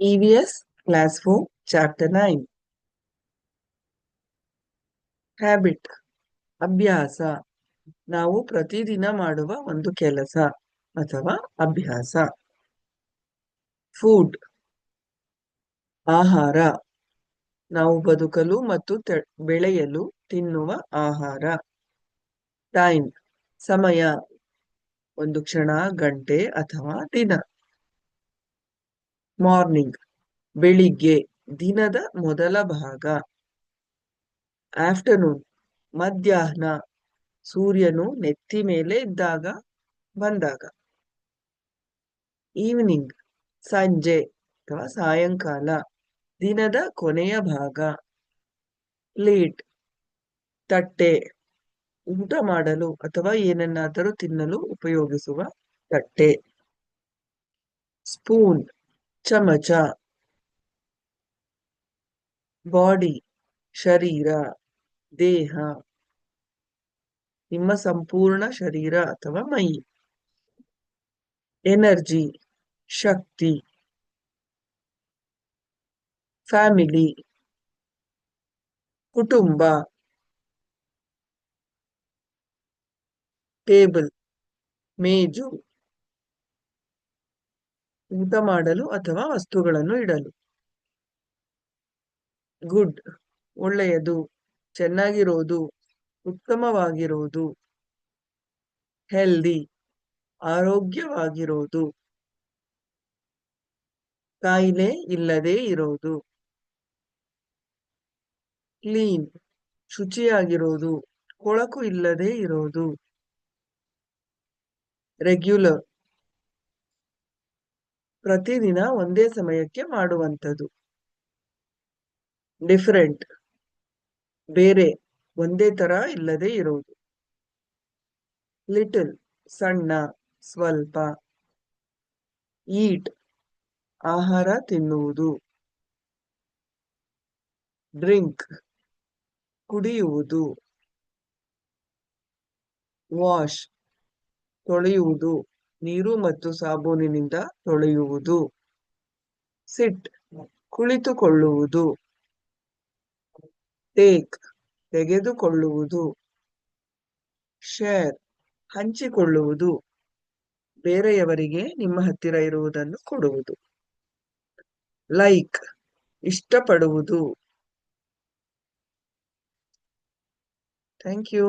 EVS Class 4 Chapter 9 habit ಅಭ್ಯಾಸ ನಾವು ಪ್ರತಿದಿನ ಮಾಡುವ ಒಂದು ಕೆಲಸ ಅಥವಾ ಅಭ್ಯಾಸ. ಫುಡ್ ಆಹಾರ ನಾವು ಬದುಕಲು ಮತ್ತು ಬೆಳೆಯಲು ತಿನ್ನುವ ಆಹಾರ. ಟೈಮ್ ಸಮಯ ಒಂದು ಕ್ಷಣ, ಗಂಟೆ ಅಥವಾ ದಿನ. ಮಾರ್ನಿಂಗ್ ಬೆಳಿಗ್ಗೆ, ದಿನದ ಮೊದಲ ಭಾಗ. ಆಫ್ಟರ್ನೂನ್ ಮಧ್ಯಾಹ್ನ, ಸೂರ್ಯನು ನೆತ್ತಿ ಮೇಲೆ ಇದ್ದಾಗ ಬಂದಾಗ. ಈವ್ನಿಂಗ್ ಸಂಜೆ ಅಥವಾ ಸಾಯಂಕಾಲ, ದಿನದ ಕೊನೆಯ ಭಾಗ. ಪ್ಲೇಟ್ ತಟ್ಟೆ, ಊಟ ಮಾಡಲು ಅಥವಾ ಏನನ್ನಾದರೂ ತಿನ್ನಲು ಉಪಯೋಗಿಸುವ ತಟ್ಟೆ. ಸ್ಪೂನ್ ಚಮಚ. ಬಾಡಿ ಶರೀರ, ದೇಹ, ನಿಮ್ಮ ಸಂಪೂರ್ಣ ಶರೀರ ಅಥವಾ ಮೈ. ಎನರ್ಜಿ ಶಕ್ತಿ. ಫ್ಯಾಮಿಲಿ ಕುಟುಂಬ. ಟೇಬಲ್ ಮೇಜು, ಊಟ ಮಾಡಲು ಅಥವಾ ವಸ್ತುಗಳನ್ನು ಇಡಲು. ಗುಡ್ ಒಳ್ಳೆಯದು, ಚೆನ್ನಾಗಿರೋದು, ಉತ್ತಮವಾಗಿರೋದು. ಹೆಲ್ದಿ ಆರೋಗ್ಯವಾಗಿರೋದು, ಕಾಯಿಲೆ ಇಲ್ಲದೆ ಇರೋದು. ಕ್ಲೀನ್ ಶುಚಿಯಾಗಿರೋದು, ಕೊಳಕು ಇಲ್ಲದೆ ಇರೋದು. ರೆಗ್ಯುಲರ್ ಪ್ರತಿದಿನ ಒಂದೇ ಸಮಯಕ್ಕೆ ಮಾಡುವಂಥದ್ದು. ಡಿಫರೆಂಟ್ ಬೇರೆ, ಒಂದೇ ತರ ಇಲ್ಲದೆ ಇರೋದು. ಲಿಟಲ್ ಸಣ್ಣ, ಸ್ವಲ್ಪ. ಈಟ್ ಆಹಾರ ತಿನ್ನುವುದು. ಡ್ರಿಂಕ್ ಕುಡಿಯುವುದು. ವಾಶ್ ತೊಳೆಯುವುದು, ನೀರು ಮತ್ತು ಸಾಬೂನಿನಿಂದ ತೊಳೆಯುವುದು. ಸಿಟ್ ಕುಳಿತುಕೊಳ್ಳುವುದು. ಟೇಕ್ ತೆಗೆದುಕೊಳ್ಳುವುದು. ಶೇರ್ ಹಂಚಿಕೊಳ್ಳುವುದು, ಬೇರೆಯವರಿಗೆ ನಿಮ್ಮ ಹತ್ತಿರ ಇರುವುದನ್ನು ಕೊಡುವುದು. ಲೈಕ್ ಇಷ್ಟಪಡುವುದು. Thank you.